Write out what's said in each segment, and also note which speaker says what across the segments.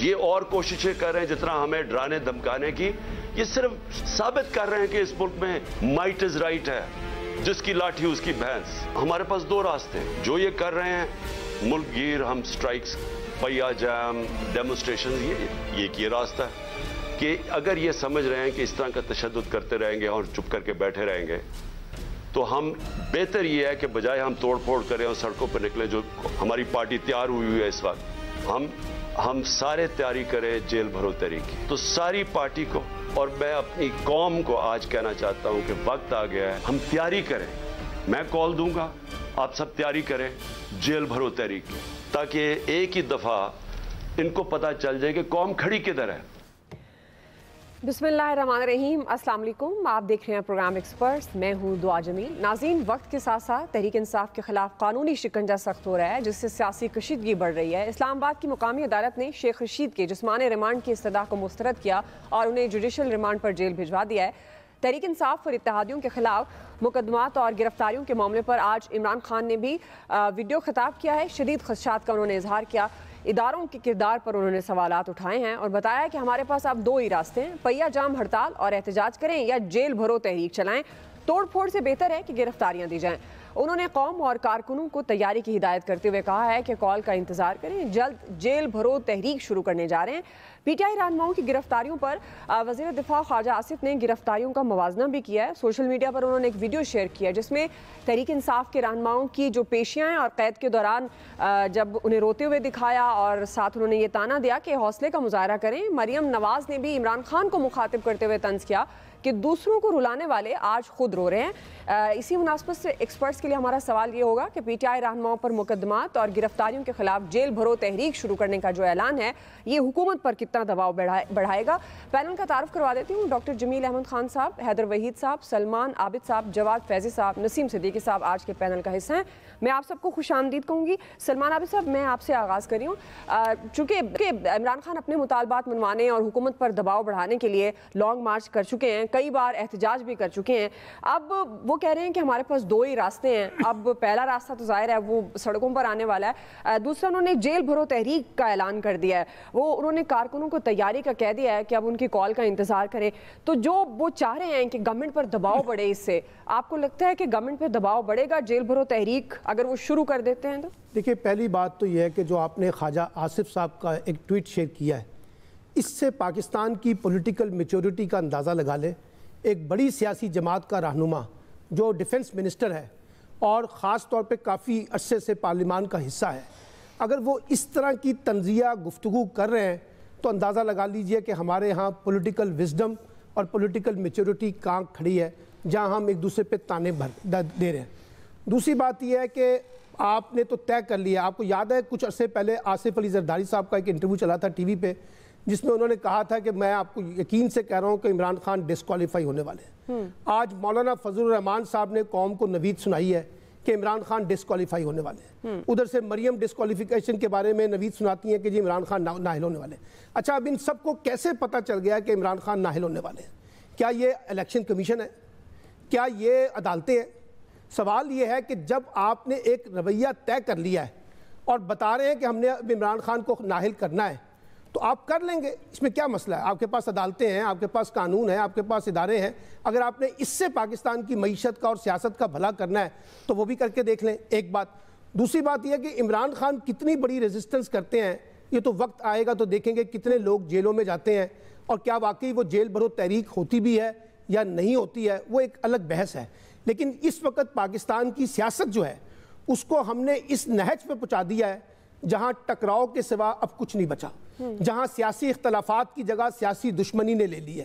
Speaker 1: یہ اور کوششیں کر رہے ہیں جتنا ہمیں ڈرانے دھمکانے کی، یہ صرف ثابت کر رہے ہیں کہ اس ملک میں مائٹ از رائٹ ہے، جس کی لاٹھی اس کی بھینس۔ ہمارے پاس دو راستے ہیں، جو یہ کر رہے ہیں ملک گیر، ہم سٹرائکس، پہیا جام، ڈیمونسٹریشن، یہ ایک یہ راستہ ہے کہ اگر یہ سمجھ رہے ہیں کہ اس طرح کا تشدد کرتے رہیں گے اور چپ کر کے بیٹھے رہیں گے تو ہم بہتر یہ ہے کہ بجائے ہم توڑ پھوڑ کریں اور سڑکوں پہ نکلیں، جو ہماری پارٹی تیار ہوئی ہے اس وقت، ہم سارے تیاری کریں جیل بھرو تحریک کی۔ تو ساری پارٹی کو اور میں اپنی قوم کو آج کہنا چاہتا ہوں کہ وقت آ گیا ہے، ہم تیاری کریں۔ میں کال دوں گا، آپ سب تیاری کریں جیل بھرو تحریک کی، تاکہ ایک ہی دفعہ ان کو پتہ چل جائے کہ قوم کھڑی کدھر ہے۔
Speaker 2: بسم اللہ الرحمن الرحیم، السلام علیکم، آپ دیکھ رہے ہیں پروگرام ایکسپرٹس، میں ہوں دعا جمیل۔ ناظرین، وقت کے ساتھ ساتھ تحریک انصاف کے خلاف قانونی شکنجہ سخت ہو رہا ہے، جس سے سیاسی کشیدگی بڑھ رہی ہے۔ اسلام آباد کی مقامی عدالت نے شیخ رشید کے جسمانی ریمانڈ کی استدعا کو مسترد کیا اور انہیں جوڈیشل ریمانڈ پر جیل بھجوا دیا ہے۔ تحریک انصاف اور اتحادیوں کے خلاف مقدمات اور گرفتاریوں کے معاملے پر آج عمران خان نے بھی ویڈیو خطاب کیا ہے۔ شدید خدشات کا انہوں نے اظہار کیا، اداروں کے کردار پر انہوں نے سوالات اٹھائے ہیں اور بتایا کہ ہمارے پاس اب دو ہی راستے ہیں، پہیا جام ہڑتال اور احتجاج کریں یا جیل بھرو تحریک چلائیں، توڑ پھوڑ سے بہتر ہے کہ گرفتاریاں دی جائیں۔ انہوں نے قوم اور کارکنوں کو تیاری کی ہدایت کرتے ہوئے کہا ہے کہ کال کا انتظار کریں، جلد جیل بھرو تحریک شروع کرنے جا رہے ہیں۔ پی ٹی آئی رہنماؤں کی گرفتاریوں پر وزیر دفاع خواجہ آصف نے گرفتاریوں کا موازنہ بھی کیا ہے۔ سوشل میڈیا پر انہوں نے ایک ویڈیو شیئر کیا جس میں تحریک انصاف کے رہنماؤں کی جو پیشیاں ہیں اور قید کے دوران جب انہیں روتے ہوئے دکھایا اور ساتھ انہوں نے یہ تانا دیا کہ حوصلے کا مظاہرہ کریں۔ مریم نواز نے بھی عمران خان کو مخاطب کرتے ہوئے طنز کیا کہ دوسروں کو رلانے والے آج خود رو رہے ہیں۔ اسی مناسبت سے ایکسپرٹس کے لیے ہمارا سوال یہ ہوگا کہ پی ٹی آئی رہنماؤں پر مقدمات اور گرفتاریوں کے خلاف جیل بھرو تحریک شروع کرنے کا جو اعلان ہے یہ حکومت پر کتنا دباؤ بڑھائے گا۔ پینل کا تعارف کروا دیتی ہوں۔ ڈاکٹر جمیل احمد خان صاحب، حیدر وحید صاحب، سلمان عابد صاحب، جواد فیضی صاحب، نسیم صدیقی صاحب آج کے پینل کا حصہ ہیں۔ میں آپ سب کو خوش آمدید کہوں گی۔ سلمان عابد صاحب، میں آپ سے آغاز کر رہی ہوں۔ چونکہ عمران خان اپنے مطالبات منوانے اور حکومت پر دباؤ بڑھانے کے لیے لانگ مارچ کر چکے ہیں، کئی بار احتجاج بھی کر چکے ہیں، اب وہ کہہ رہے ہیں کہ ہمارے پاس دو ہی راستے ہیں۔ اب پہلا راستہ تو ظاہر ہے وہ سڑکوں پر آنے والا ہے، دوسرا انہوں نے جیل بھرو تحریک کا اعلان کر دیا ہے۔ انہوں نے کارکنوں کو تیاری کا کہہ دیا ہے کہ اب ان کی کال کا انتظار کریں۔ تو جو وہ چاہ رہے ہیں کہ گورنمنٹ پر دباؤ بڑھے، اس سے آپ کو لگتا ہے کہ گورنمنٹ پہ دباؤ بڑھے گا جیل بھرو تحریک اگر وہ شروع کر دیتے ہیں تو؟
Speaker 3: دیکھیے، پہلی بات تو یہ ہے کہ جو آپ نے خواجہ آصف صاحب کا ایک ٹویٹ شیئر کیا ہے، اس سے پاکستان کی پولیٹیکل میچورٹی کا اندازہ لگا لے۔ ایک بڑی سیاسی جماعت کا رہنما جو ڈیفنس منسٹر ہے اور خاص طور پہ کافی عرصے سے پارلیمان کا حصہ ہے، اگر وہ اس طرح کی تنزیہ گفتگو کر رہے ہیں تو اندازہ لگا لیجئے کہ ہمارے ہاں پولیٹیکل وزڈم اور پولیٹیکل میچورٹی کہاں کھڑی ہے، جہاں ہم ایک دوسرے پہ تانے دے رہے ہیں۔ دوسری بات یہ ہے کہ آپ نے تو طے کر لیا، آپ کو یاد ہے کچھ عرصے پہلے آصف علی زرداری صاحب کا ایک انٹرویو چلا تھا ٹی وی پہ، جس میں انہوں نے کہا تھا کہ میں آپ کو یقین سے کہہ رہا ہوں کہ عمران خان ڈسکوالیفائی ہونے والے ہیں۔ آج مولانا فضل الرحمان صاحب نے قوم کو نوید سنائی ہے کہ عمران خان ڈسکوالیفائی ہونے والے ہیں۔ ادھر سے مریم ڈسکوالیفیکیشن کے بارے میں نوید سناتی ہیں کہ جی عمران خان نااہل ہونے والے ہیں۔ اچھا، اب ان سب کو کیسے پتہ چل گیا کہ عمران خان نااہل ہونے والے ہیں؟ کیا یہ الیکشن کمیشن ہے؟ کیا یہ عدالتیں ہیں؟ سوال یہ ہے کہ جب آپ نے ایک رویہ طے کر لیا ہے اور بتا رہے ہیں کہ ہم نے اب عمران خان کو نااہل کرنا ہے تو آپ کر لیں گے، اس میں کیا مسئلہ ہے؟ آپ کے پاس عدالتیں ہیں، آپ کے پاس قانون ہے، آپ کے پاس ادارے ہیں۔ اگر آپ نے اس سے پاکستان کی معیشت کا اور سیاست کا بھلا کرنا ہے تو وہ بھی کر کے دیکھ لیں، ایک بات۔ دوسری بات یہ ہے کہ عمران خان کتنی بڑی ریزسٹنس کرتے ہیں، یہ تو وقت آئے گا تو دیکھیں گے کتنے لوگ جیلوں میں جاتے ہیں اور کیا واقعی وہ جیل بھرو تحریک ہوتی بھی ہے یا نہیں ہوتی ہے، وہ ایک الگ بحث ہے۔ لیکن اس وقت پاکستان کی سیاست جو ہے اس کو ہم نے اس نہج پہ پہنچا دیا ہے جہاں ٹکراؤ کے سوا اب کچھ نہیں بچا، جہاں سیاسی اختلافات کی جگہ سیاسی دشمنی نے لے لی ہے،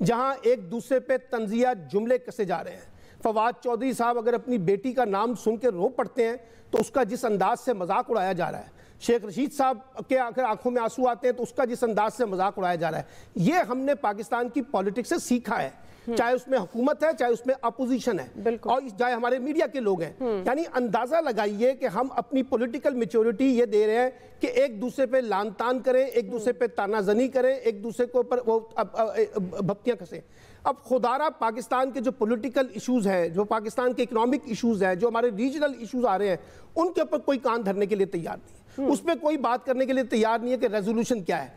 Speaker 3: جہاں ایک دوسرے پہ طنزیہ جملے کسے جا رہے ہیں۔ فواد چودھری صاحب اگر اپنی بیٹی کا نام سن کے رو پڑتے ہیں تو اس کا جس انداز سے مذاق اڑایا جا رہا ہے، شیخ رشید صاحب کے آخر آنکھوں میں آنسو آتے ہیں تو اس کا جس انداز سے مذاق اڑایا جا رہا ہے، یہ ہم نے پاکستان کی پالیٹکس سے سیکھا ہے، چاہے اس میں حکومت ہے چاہے اس میں اپوزیشن ہے اور چاہے ہمارے میڈیا کے لوگ ہیں۔ یعنی اندازہ لگائیے کہ ہم اپنی پولیٹیکل میچورٹی یہ دے رہے ہیں کہ ایک دوسرے پہ لان تان کریں، ایک دوسرے پہ تانا زنی کریں، ایک دوسرے کو اوپر وہ بھپتیاں کسیں۔ اب خدارہ پاکستان کے جو پولیٹیکل ایشوز ہیں، جو پاکستان کے اکنامک ایشوز ہیں، جو ہمارے ریجنل ایشوز آ رہے ہیں، ان کے اوپر کوئی کان دھرنے کے لیے تیار نہیں ہے، اس پہ کوئی بات کرنے کے لیے تیار نہیں ہے کہ ریزولوشن کیا ہے۔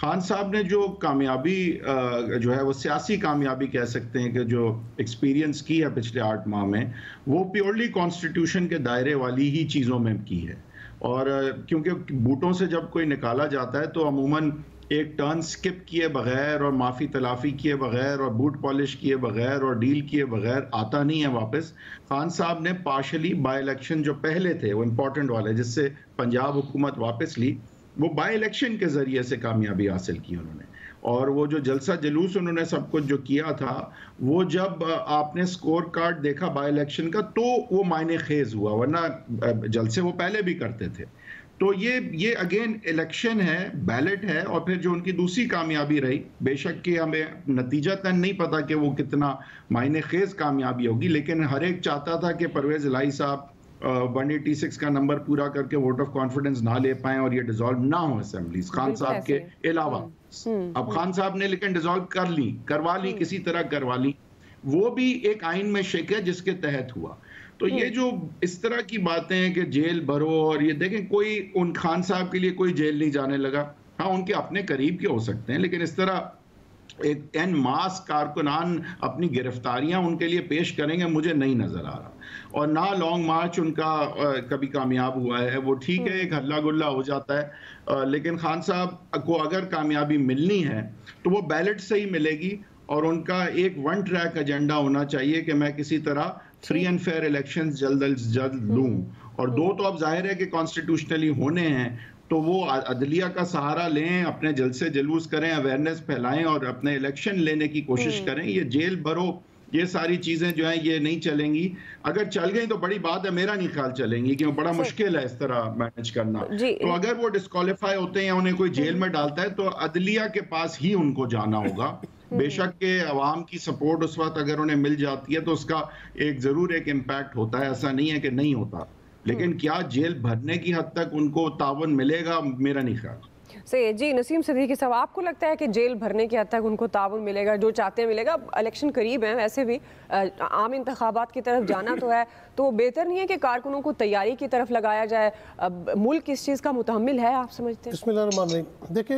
Speaker 4: خان صاحب نے جو کامیابی جو ہے وہ سیاسی کامیابی کہہ سکتے ہیں کہ جو ایکسپیرینس کی ہے پچھلے 8 ماہ میں، وہ پیورلی کانسٹیٹیوشن کے دائرے والی ہی چیزوں میں کی ہے. اور کیونکہ بوٹوں سے جب کوئی نکالا جاتا ہے تو عموماً ایک ٹرن سکپ کیے بغیر اور معافی تلافی کیے بغیر اور بوٹ پالش کیے بغیر اور ڈیل کیے بغیر آتا نہیں ہے واپس. خان صاحب نے پارشلی بائی الیکشن جو پہلے تھے وہ امپورٹنٹ والے جس سے پنجاب حکومت واپس لی، وہ بائی الیکشن کے ذریعے سے کامیابی حاصل کی انہوں نے. اور وہ جو جلسہ جلوس انہوں نے سب کچھ جو کیا تھا، وہ جب آپ نے سکور کارڈ دیکھا بائی الیکشن کا تو وہ معنی خیز ہوا، ورنہ جلسے وہ پہلے بھی کرتے تھے. تو یہ اگین الیکشن ہے، بیلٹ ہے. اور پھر جو ان کی دوسری کامیابی رہی، بے شک کہ ہمیں نتیجہ تن نہیں پتا کہ وہ کتنا معنی خیز کامیابی ہوگی، لیکن ہر ایک چاہتا تھا کہ پرویز الہی صاحب 186 کا نمبر پورا کر کے ووٹ آف کانفیڈنس نہ لے پائیں اور یہ ڈیزالو نہ ہو اسمبلیز خان صاحب کے علاوہ. اب خان صاحب نے لیکن ڈیزالو کروا لی کسی طرح کروا لی. وہ بھی ایک آئین میں شک ہے جس کے تحت ہوا. تو یہ جو اس طرح کی باتیں ہیں کہ جیل بھرو، اور یہ دیکھیں کوئی ان خان صاحب کے لیے کوئی جیل نہیں جانے لگا. ہاں ان کے اپنے قریب کے ہو سکتے ہیں، لیکن اس طرح ایک این ماس کارکنان اپنی گرفتاریاں ان کے لیے پیش کریں گے مجھے نہیں نظر آ رہا. اور نہ لانگ مارچ ان کا کبھی کامیاب ہوا ہے. وہ ٹھیک ہے ایک ہلا گلا ہو جاتا ہے، لیکن خان صاحب کو اگر کامیابی ملنی ہے تو وہ بیلٹ سے ہی ملے گی. اور ان کا ایک ون ٹریک ایجنڈا ہونا چاہیے کہ میں کسی طرح فری اینڈ فیئر الیکشنز جلد از جلد لوں. اور دو تو اب ظاہر ہے کہ کانسٹیٹیوشنلی ہونے ہیں، تو وہ عدلیہ کا سہارا لیں، اپنے جلسے جلوس کریں، اویئرنیس پھیلائیں اور اپنے الیکشن لینے کی کوشش کریں. یہ جیل بھرو، یہ ساری چیزیں جو ہیں یہ نہیں چلیں گی. اگر چل گئی تو بڑی بات ہے، میرا نہیں خیال چلیں گی، کیونکہ بڑا مشکل ہے اس طرح مینج کرنا. تو اگر وہ ڈسکوالیفائی ہوتے ہیں یا انہیں کوئی جیل میں ڈالتا ہے تو عدلیہ کے پاس ہی ان کو جانا ہوگا. بے شک کہ عوام کی سپورٹ اس وقت اگر انہیں مل جاتی ہے تو اس کا ایک ضرور ایک امپیکٹ ہوتا ہے، ایسا نہیں ہے کہ نہیں ہوتا. لیکن کیا جیل بھرنے کی حد تک ان کو تعاون ملے گا؟ میرا نہیں خیال.
Speaker 2: صحیح. جی نسیم صدیقی صاحب، آپ کو لگتا ہے کہ جیل بھرنے کی حد تک ان کو تعاون ملے گا؟ جو چاہتے ہیں ملے گا. الیکشن قریب ہیں، ویسے بھی عام انتخابات کی طرف جانا تو ہے، تو بہتر نہیں ہے کہ کارکنوں کو تیاری کی طرف لگایا جائے؟ ملک اس چیز کا متحمل ہے آپ سمجھتے ہیں؟
Speaker 3: بسم اللہ الرحمن الرحیم. دیکھیں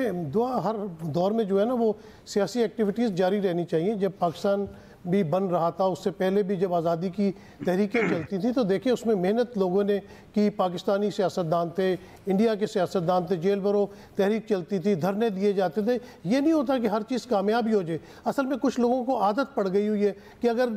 Speaker 3: ہر دور میں جو ہے نا وہ سیاسی ایکٹیویٹیز جاری رہنی چاہیے. جب پاکستان بھی بن رہا تھا، اس سے پہلے بھی جب آزادی کی تحریکیں چلتی تھیں تو دیکھیں اس میں محنت لوگوں نے کی. پاکستانی سیاستدان تھے، انڈیا کے سیاستدان تھے، جیل بھرو تحریک چلتی تھی، دھرنے دیے جاتے تھے. یہ نہیں ہوتا کہ ہر چیز کامیابی ہو جائے. اصل میں کچھ لوگوں کو عادت پڑ گئی ہوئی ہے کہ اگر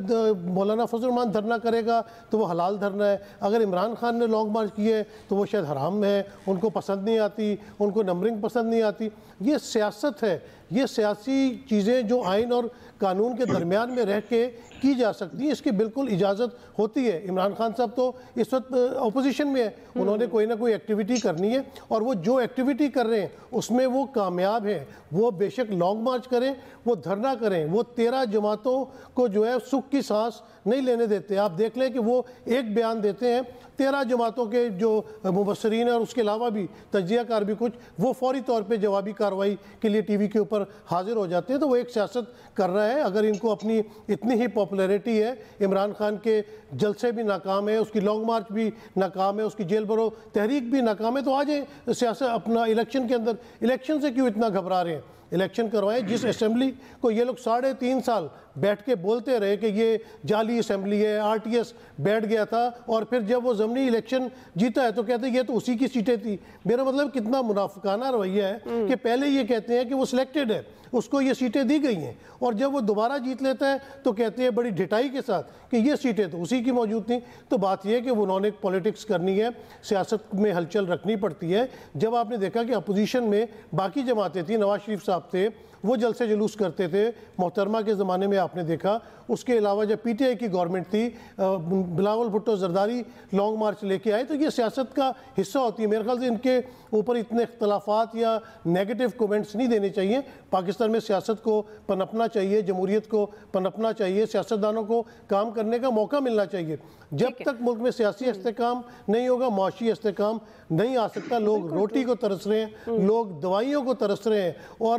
Speaker 3: مولانا فضل الرحمان دھرنا کرے گا تو وہ حلال دھرنا ہے، اگر عمران خان نے لانگ مارچ کی ہے تو وہ شاید حرام ہے، ان کو پسند نہیں آتی، ان کو نمبرنگ پسند نہیں آتی. یہ سیاست ہے. یہ سیاسی چیزیں جو آئین اور قانون کے درمیان میں رہ کے کی جا سکتی ہیں، اس کی بالکل اجازت ہوتی ہے. عمران خان صاحب تو اس وقت اپوزیشن میں ہے، انہوں نے کوئی نہ کوئی ایکٹیویٹی کرنی ہے، اور وہ جو ایکٹیویٹی کر رہے ہیں اس میں وہ کامیاب ہیں. وہ بے شک لانگ مارچ کریں، وہ دھرنا کریں، وہ 13 جماعتوں کو جو ہے سکھ کی سانس نہیں لینے دیتے. آپ دیکھ لیں کہ وہ ایک بیان دیتے ہیں، 13 جماعتوں کے جو مبصرین ہیں اور اس کے علاوہ بھی تجزیہ کار بھی کچھ، وہ فوری طور پہ جوابی کارروائی کے لیے ٹی وی کے اوپر حاضر ہو جاتے ہیں. تو وہ ایک سیاست کر رہا ہے. اگر ان کو اپنی اتنی ہی پاپولیرٹی ہے، عمران خان کے جلسے بھی ناکام ہے، اس کی لانگ مارچ بھی ناکام ہے، اس کی جیل بھرو تحریک بھی ناکام ہے، تو آ جائیں سیاست اپنا الیکشن کے اندر. الیکشن سے کیوں اتنا گھبرا رہے ہیں؟ الیکشن کروائیں. جس اسمبلی کو یہ لوگ 3.5 سال بیٹھ کے بولتے رہے کہ یہ جعلی اسمبلی ہے، آر ٹی ایس بیٹھ گیا تھا، اور پھر جب وہ ضمنی الیکشن جیتا ہے تو کہتے ہیں یہ تو اسی کی سیٹیں تھی. میرا مطلب کتنا منافقانہ رویہ ہے کہ پہلے یہ کہتے ہیں کہ وہ سلیکٹڈ ہے، اس کو یہ سیٹیں دی گئی ہیں، اور جب وہ دوبارہ جیت لیتا ہے تو کہتے ہیں بڑی ڈھٹائی کے ساتھ کہ یہ سیٹیں تو اسی کی موجود تھیں. تو بات یہ ہے کہ انہوں نے پولیٹکس کرنی ہے، سیاست میں ہلچل رکھنی پڑتی ہے. جب آپ نے دیکھا کہ اپوزیشن میں باقی جماعتیں تھیں، نواز شریف صاحب تھے، وہ جلسے جلوس کرتے تھے، محترمہ کے زمانے میں آپ نے دیکھا. اس کے علاوہ جب پی ٹی آئی کی گورنمنٹ تھی، بلاول بھٹو زرداری لانگ مارچ لے کے آئے. تو یہ سیاست کا حصہ ہوتی ہے. میرے خیال سے ان کے اوپر اتنے اختلافات یا نیگیٹو کومنٹس نہیں دینے چاہیے. پاکستان میں سیاست کو پنپنا چاہیے، جمہوریت کو پنپنا چاہیے، سیاستدانوں کو کام کرنے کا موقع ملنا چاہیے. جب تک ملک میں سیاسی استحکام نہیں ہوگا، معاشی استحکام نہیں آ سکتا. لوگ روٹی کو ترس رہے ہیں، لوگ دوائیوں کو ترس رہے ہیں، اور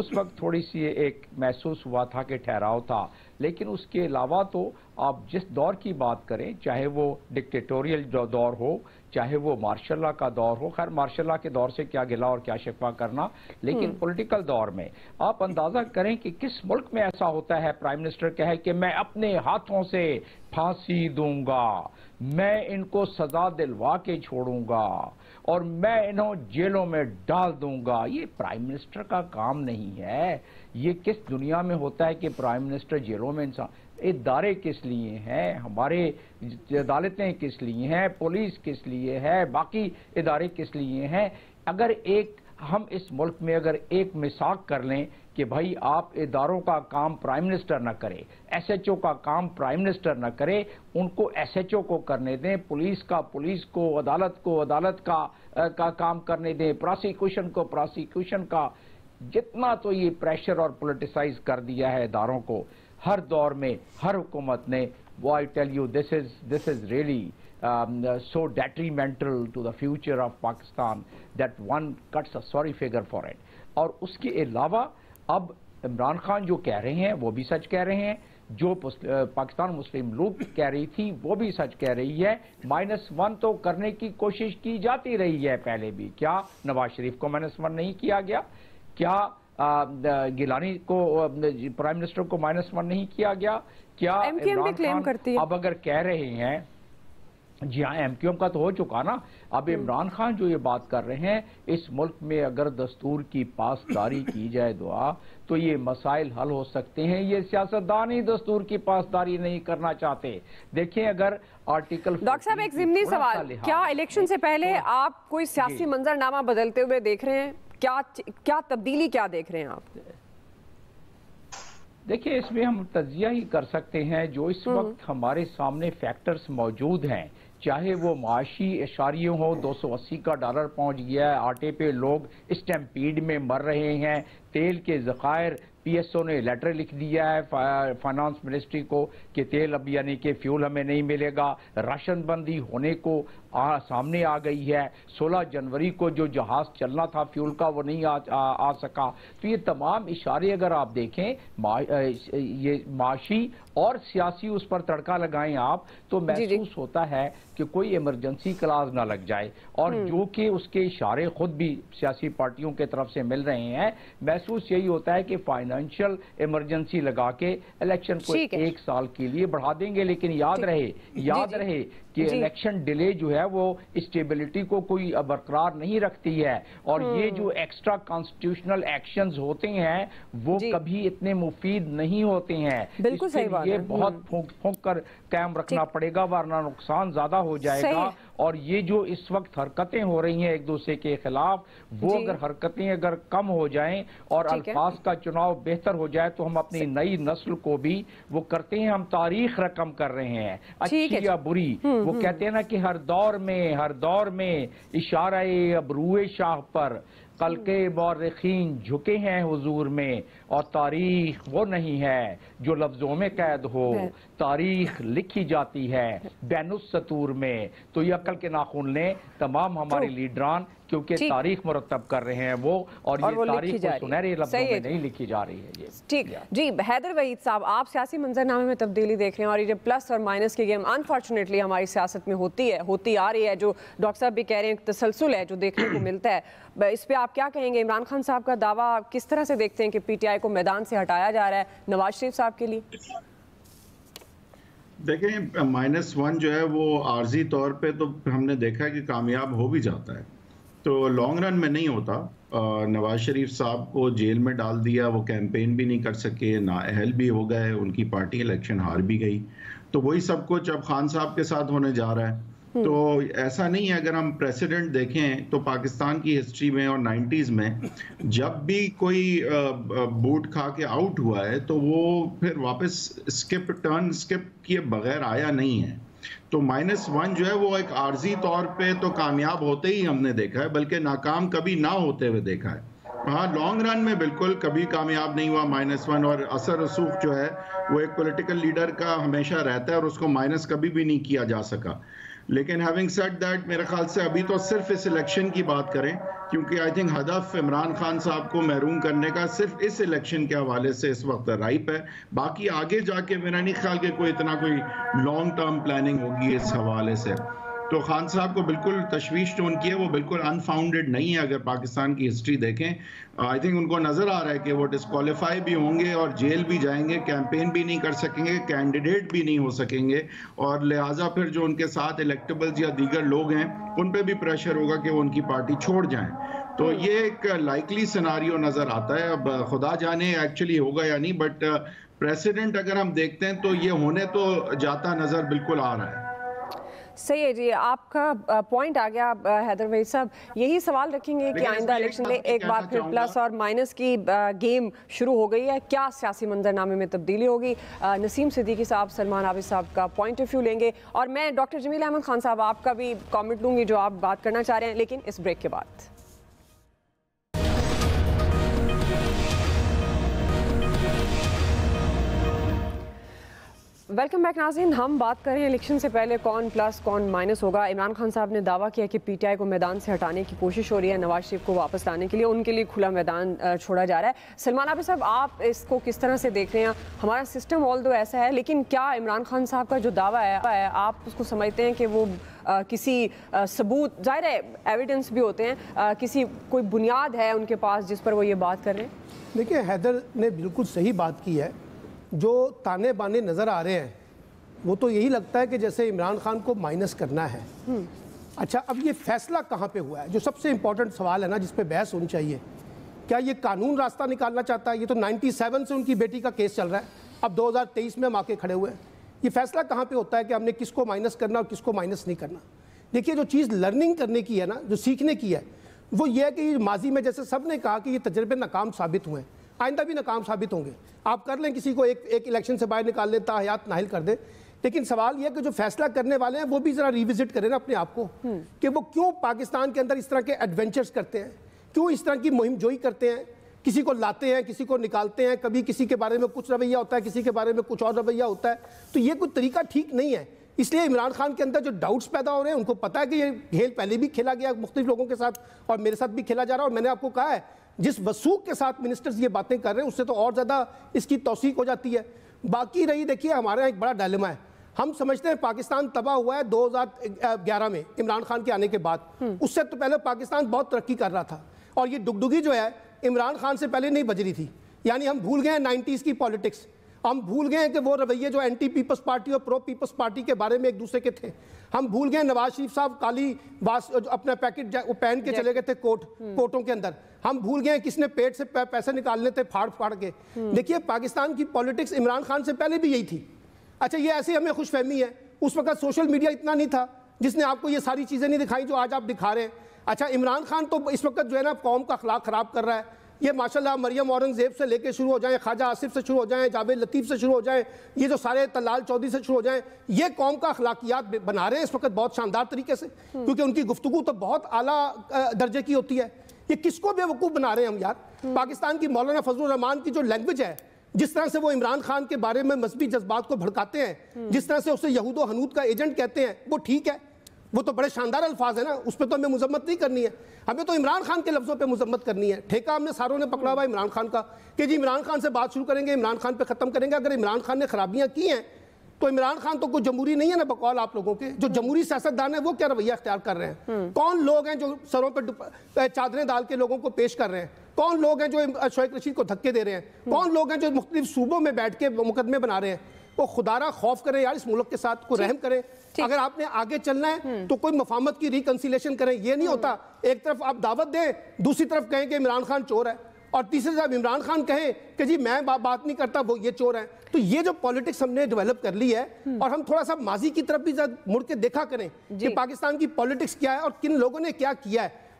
Speaker 5: اس وقت تھوڑی سی ایک محسوس ہوا تھا کہ ٹھہراؤ تھا، لیکن اس کے علاوہ تو آپ جس دور کی بات کریں، چاہے وہ ڈکٹیٹوریل دور ہو، چاہے وہ مارشل لا کا دور ہو، خیر مارشل لا کے دور سے کیا گلا اور کیا شکوہ کرنا، لیکن پولیٹیکل دور میں آپ اندازہ کریں کہ کس ملک میں ایسا ہوتا ہے پرائم منسٹر کہے کہ میں اپنے ہاتھوں سے پھانسی دوں گا، میں ان کو سزا دلوا کے چھوڑوں گا اور میں انہوں جیلوں میں ڈال دوں گا. یہ پرائم منسٹر کا کام نہیں ہے. یہ کس دنیا میں ہوتا ہے کہ پرائم منسٹر جیلوں میں انسان؟ ادارے کس لیے ہیں ہمارے، عدالتیں کس لیے ہیں، پولیس کس لیے ہے، باقی ادارے کس لیے ہیں؟ اگر ہم اس ملک میں اگر ایک میثاق کر لیں کہ بھائی آپ اداروں کا کام پرائم منسٹر نہ کرے، ایس ایچ او کا کام پرائم منسٹر نہ کرے، ان کو ایس ایچ او کو کرنے دیں، پولیس کو عدالت کا کام کرنے دیں، پراسیکیوشن کو پراسیکیوشن کا. جتنا تو یہ پریشر اور پولیٹیسائز کر دیا ہے اداروں کو ہر دور میں ہر حکومت نے. وہ I tell you this is really so detrimental to the future of Pakistan that one cuts a sorry figure for it. اور اس کے علاوہ اب عمران خان جو کہہ رہے ہیں وہ بھی سچ کہہ رہے ہیں، جو پاکستان مسلم لیگ کہہ رہی تھی وہ بھی سچ کہہ رہی ہے. -1 تو کرنے کی کوشش کی جاتی رہی ہے پہلے بھی. کیا نواز شریف کو -1 نہیں کیا گیا؟ کیا گیلانی کو پرائم منسٹر کو -1 نہیں کیا گیا؟ کیا عمران خان اب اگر کہہ رہے ہیں، جی ہاں ایم کیو ایم کا تو ہو چکا نا، اب عمران خان جو یہ بات کر رہے ہیں اس ملک میں اگر دستور کی پاسداری کی جائے دعا تو یہ مسائل حل ہو سکتے ہیں. یہ سیاستدان ہی دستور کی پاسداری نہیں کرنا چاہتے. دیکھیں اگر آرٹیکل
Speaker 2: ڈاکٹر صاحب ایک ضمنی سوال، کیا الیکشن سے پہلے آپ کوئی سیاسی منظرنامہ بدلتے ہوئے دیکھ رہے ہیں؟ کیا تبدیلی کیا دیکھ رہے ہیں آپ؟
Speaker 5: دیکھیں اس میں ہم تجزیہ ہی کر سکتے ہیں جو اس وقت ہمارے سامنے فیکٹرز موجود ہیں، چاہے وہ معاشی اشاریوں ہو. $280 کا پہنچ گیا ہے، آٹے پہ لوگ اسٹیمپیڈ میں مر رہے ہیں، تیل کے ذخائر پی ایس او نے لیٹر لکھ دیا ہے فائنانس منسٹری کو کہ تیل اب یعنی کہ فیول ہمیں نہیں ملے گا. راشن بندی ہونے کو سامنے آ گئی ہے. 16 جنوری کو جو جہاز چلنا تھا فیول کا وہ نہیں آ سکا. تو یہ تمام اشارے اگر آپ دیکھیں یہ معاشی اور سیاسی اس پر تڑکا لگائیں آپ تو محسوس ہوتا ہے کہ کوئی ایمرجنسی کلاز نہ لگ جائے. اور جو کہ اس کے اشارے خود بھی سیاسی پارٹیوں کے طرف سے مل رہے ہیں، محسوس یہی ہوتا ہے کہ فائنانشل ایمرجنسی لگا کے الیکشن کو 1 سال کے لیے بڑھا دیں گے. لیکن یاد رہے کہ الیکشن ڈیلے جو ہے وہ اسٹیبلٹی کو کوئی برقرار نہیں رکھتی ہے. اور یہ جو ایکسٹرا کانسٹیٹیوشنل ایکشنز ہوتے ہیں وہ کبھی اتنے مفید نہیں ہوتے ہیں.
Speaker 2: بالکل صحیح بات ہے.
Speaker 5: یہ بہت پھونک کر قائم رکھنا پڑے گا ورنہ نقصان زیادہ ہو جائے گا. اور یہ جو اس وقت حرکتیں ہو رہی ہیں ایک دوسرے کے خلاف، وہ اگر کم ہو جائیں اور الفاظ کا چناؤ بہتر ہو جائے تو ہم اپنی نئی نسل کو بھی وہ کرتے ہیں، ہم تاریخ رقم کر رہے ہیں اچھی یا بری. وہ کہتے ہیں نا کہ ہر دور میں اشارہ ابروئے شاہ پر کل کے مورخین جھکے ہیں حضور میں. اور تاریخ وہ نہیں ہے جو لفظوں میں قید ہو، تاریخ لکھی جاتی ہے بین السطور میں. تو یہ عقل کے ناخن لیں تمام ہمارے لیڈران، کیونکہ تاریخ مرتب کر رہے ہیں وہ، اور یہ تاریخ سنہرے لفظوں میں نہیں لکھی جا رہی ہے.
Speaker 2: ٹھیک جی حیدر وحید صاحب، آپ سیاسی منظرنامے میں تبدیلی دیکھ رہے ہیں اور یہ پلس اور مائنس کی گیم انفارچونیٹلی ہماری سیاست میں ہوتی آ رہی ہے، جو ڈاکٹر صاحب بھی کہہ رہے ہیں تسلسل ہے جو دیکھنے کو ملتا ہے. اس پہ آپ کیا کہیں گے؟ عمران خان صاحب کا دعویٰ کس طرح سے دیکھتے ہیں کہ پی ٹی آئی کو میدان سے ہٹایا جا رہا ہے نواز شریف صاحب کے لیے؟
Speaker 4: دیکھیں -1 جو ہے وہ عارضی طور پہ تو ہم نے دیکھا ہے کہ کامیاب ہو بھی جاتا ہے، تو لانگ رن میں نہیں ہوتا. نواز شریف صاحب کو جیل میں ڈال دیا، وہ کیمپین بھی نہیں کر سکے، نااہل بھی ہو گئے، ان کی پارٹی الیکشن ہار بھی گئی. تو وہی سب کچھ اب خان صاحب کے ساتھ ہونے جا رہا ہے. تو ایسا نہیں ہے، اگر ہم پریسیڈنٹ دیکھیں تو پاکستان کی ہسٹری میں اور 90s میں جب بھی کوئی بوٹ کھا کے آؤٹ ہوا ہے تو وہ پھر واپس ٹرن سکپ کیے بغیر آیا نہیں ہے. تو -1 جو ہے وہ ایک عارضی طور پہ تو کامیاب ہوتے ہی ہم نے دیکھا ہے، بلکہ ناکام کبھی نہ ہوتے ہوئے دیکھا ہے. ہاں لانگ رن میں بالکل کبھی کامیاب نہیں ہوا -1، اور اثر رسوخ جو ہے وہ ایک پولیٹیکل لیڈر کا ہمیشہ رہتا ہے اور اس کو مائنس کبھی بھی نہیں کیا جا سکا. لیکن ہیونگ سیڈ دیٹ میرے خیال سے ابھی تو صرف اس الیکشن کی بات کریں، کیونکہ آئی تھنک ہدف عمران خان صاحب کو محروم کرنے کا صرف اس الیکشن کے حوالے سے اس وقت رائپ ہے. باقی آگے جا کے میرا نہیں خیال کہ کوئی اتنا کوئی لانگ ٹرم پلاننگ ہوگی اس حوالے سے. تو خان صاحب کو بالکل تشویش جو ان کی ہے وہ بالکل انفاؤنڈڈ نہیں ہے. اگر پاکستان کی ہسٹری دیکھیں آئی تھنک ان کو نظر آ رہا ہے کہ وہ ڈسکوالیفائی بھی ہوں گے اور جیل بھی جائیں گے، کیمپین بھی نہیں کر سکیں گے، کینڈیڈیٹ بھی نہیں ہو سکیں گے، اور لہٰذا پھر جو ان کے ساتھ الیکٹیبلز یا دیگر لوگ ہیں ان پہ بھی پریشر ہوگا کہ وہ ان کی پارٹی چھوڑ جائیں. تو یہ ایک لائکلی سیناریو نظر آتا ہے. اب خدا جانے ایکچولی ہوگا یا نہیں، بٹ پریسیڈنٹ اگر ہم دیکھتے ہیں تو یہ ہونے تو جاتا نظر بالکل آ رہا ہے.
Speaker 2: صحیح ہے جی، آپ کا پوائنٹ آ گیا. حیدر وحید صاحب یہی سوال رکھیں گے کہ آئندہ الیکشن میں ایک بار پھر پلس اور مائنس کی گیم شروع ہو گئی ہے، کیا سیاسی منظرنامے میں تبدیلی ہوگی؟ نسیم صدیقی صاحب، سلمان عابد صاحب کا پوائنٹ آف ویو لیں گے، اور میں ڈاکٹر جمیل احمد خان صاحب آپ کا بھی کامنٹ لوں گی جو آپ بات کرنا چاہ رہے ہیں، لیکن اس بریک کے بعد. ویلکم بیک ناظرین. ہم بات کر رہے ہیں الیکشن سے پہلے کون پلس کون مائنس ہوگا. عمران خان صاحب نے دعویٰ کیا کہ پی ٹی آئی کو میدان سے ہٹانے کی کوشش ہو رہی ہے، نواز شریف کو واپس لانے کے لیے ان کے لیے کھلا میدان چھوڑا جا رہا ہے. سلمان عابد صاحب آپ اس کو کس طرح سے دیکھ رہے ہیں؟ ہمارا سسٹم آل دو ایسا ہے، لیکن کیا عمران خان صاحب کا جو دعویٰ ہے آپ اس کو سمجھتے ہیں کہ وہ کسی ثبوت، ظاہر ہے ایویڈنس بھی ہوتے ہیں، کسی کوئی بنیاد ہے ان کے پاس جس پر وہ یہ بات کر رہے ہیں؟
Speaker 3: دیکھیں حیدر نے بالکل صحیح بات کی ہے. جو تانے بانے نظر آ رہے ہیں وہ تو یہی لگتا ہے کہ جیسے عمران خان کو مائنس کرنا ہے. اچھا اب یہ فیصلہ کہاں پہ ہوا ہے؟ جو سب سے امپورٹنٹ سوال ہے نا جس پہ بحث ہونی چاہیے، کیا یہ قانون راستہ نکالنا چاہتا ہے؟ یہ تو 97 سے ان کی بیٹی کا کیس چل رہا ہے، اب 2023 میں ہم آ کے کھڑے ہوئے ہیں. یہ فیصلہ کہاں پہ ہوتا ہے کہ ہم نے کس کو مائنس کرنا اور کس کو مائنس نہیں کرنا؟ دیکھیے جو چیز لرننگ کرنے کی ہے نا، جو سیکھنے کی ہے، وہ یہ ہے کہ ماضی میں جیسے سب نے کہا کہ یہ تجربے ناکام ثابت ہوئے ہیں، آئندہ بھی ناکام ثابت ہوں گے. آپ کر لیں کسی کو ایک الیکشن سے باہر نکال لیں، تاحیات نااہل کر دیں، لیکن سوال یہ کہ جو فیصلہ کرنے والے ہیں وہ بھی ذرا ریوزٹ کریں نا اپنے آپ کو کہ وہ کیوں پاکستان کے اندر اس طرح کے ایڈونچرز کرتے ہیں، کیوں اس طرح کی مہم جوئی کرتے ہیں، کسی کو لاتے ہیں، کسی کو نکالتے ہیں، کبھی کسی کے بارے میں کچھ رویہ ہوتا ہے، کسی کے بارے میں کچھ اور رویہ ہوتا ہے. تو یہ کوئی طریقہ ٹھیک نہیں ہے. اس لیے عمران خان کے اندر جو ڈاؤٹس پیدا ہو رہے ہیں، ان کو پتہ ہے کہ یہ کھیل پہلے بھی کھیلا گیا مختلف لوگوں کے ساتھ اور میرے ساتھ بھی کھیلا جا رہا ہے. اور میں نے آپ کو کہا ہے جس وثوق کے ساتھ منسٹرز یہ باتیں کر رہے ہیں اس سے تو اور زیادہ اس کی توثیق ہو جاتی ہے. باقی رہی دیکھیے ہمارے یہاں ایک بڑا ڈائلیما ہے. ہم سمجھتے ہیں پاکستان تباہ ہوا ہے 2011 میں عمران خان کے آنے کے بعد. اس سے تو پہلے پاکستان بہت ترقی کر رہا تھا اور یہ ڈگڈگی جو ہے عمران خان سے پہلے نہیں بج رہی تھی. یعنی ہم بھول گئے ہیں 90s کی پالیٹکس، ہم بھول گئے ہیں کہ وہ رویے جو اینٹی پیپلز پارٹی اور پرو پیپلز پارٹی کے بارے میں ایک دوسرے کے تھے. ہم بھول گئے نواز شریف صاحب کالی اپنا پیکٹ پہن کے چلے گئے تھے کوٹوں کے اندر. ہم بھول گئے کس نے پیٹ سے پیسے نکالنے تھے پھاڑ پھاڑ کے. دیکھیے پاکستان کی پالیٹکس عمران خان سے پہلے بھی یہی تھی. اچھا یہ ایسی ہمیں خوش فہمی ہے، اس وقت سوشل میڈیا اتنا نہیں تھا جس نے آپ کو یہ ساری چیزیں نہیں دکھائی جو آج آپ دکھا رہے ہیں. اچھا عمران خان تو اس وقت جو ہے نا قوم کا اخلاق خراب کر رہا ہے. یہ ماشاءاللہ مریم اورنگزیب سے لے کے شروع ہو جائیں، خواجہ آصف سے شروع ہو جائیں، جاوید لطیف سے شروع ہو جائیں، یہ جو سارے طلال چودھری سے شروع ہو جائیں، یہ قوم کا اخلاقیات بنا رہے ہیں اس وقت بہت شاندار طریقے سے، کیونکہ ان کی گفتگو تو بہت اعلیٰ درجے کی ہوتی ہے. یہ کس کو بے وقوف بنا رہے ہیں ہم یار؟ پاکستان کی مولانا فضل الرحمان کی جو لینگویج ہے، جس طرح سے وہ عمران خان کے بارے میں مذہبی جذبات کو بھڑکاتے ہیں، جس طرح سے اسے یہود و حنود کا ایجنٹ کہتے ہیں، وہ ٹھیک ہے، وہ تو بڑے شاندار الفاظ ہیں نا، اس پہ تو ہمیں مذمت نہیں کرنی ہے. ہمیں تو عمران خان کے لفظوں پہ مذمت کرنی ہے. ٹھیکہ ہم نے ساروں نے پکڑا ہوا عمران خان کا کہ جی عمران خان سے بات شروع کریں گے، عمران خان پہ ختم کریں گے. اگر عمران خان نے خرابیاں کی ہیں تو عمران خان تو کوئی جمہوری نہیں ہے نا بقول آپ لوگوں کے. جو جمہوری سیاستدان ہیں وہ کیا رویہ اختیار کر رہے ہیں؟ کون لوگ ہیں جو سروں پہ چادریں ڈال کے لوگوں کو پیش کر رہے ہیں؟ کون لوگ ہیں جو شعیب رشید کو دھکے دے رہے ہیں؟ کون لوگ ہیں جو مختلف صوبوں میں بیٹھ کے مقدمے بنا رہے ہیں؟ وہ خدا را خوف کریں یار اس ملک کے ساتھ، کو رحم کریں. اگر آپ نے آگے چلنا ہے تو کوئی مفاہمت کی ریکنسیلیشن کریں. یہ نہیں ہوتا ایک طرف آپ دعوت دیں، دوسری طرف کہیں کہ عمران خان چور ہے، اور تیسری طرف عمران خان کہیں کہ جی میں بات نہیں کرتا، وہ یہ چور ہے. تو یہ جو پالیٹکس ہم نے ڈیولپ کر لی ہے، اور ہم تھوڑا سا ماضی کی طرف بھی مڑ کے دیکھا کریں کہ پاکستان کی پالیٹکس کیا ہے اور کن لوگوں نے کیا کیا ہے.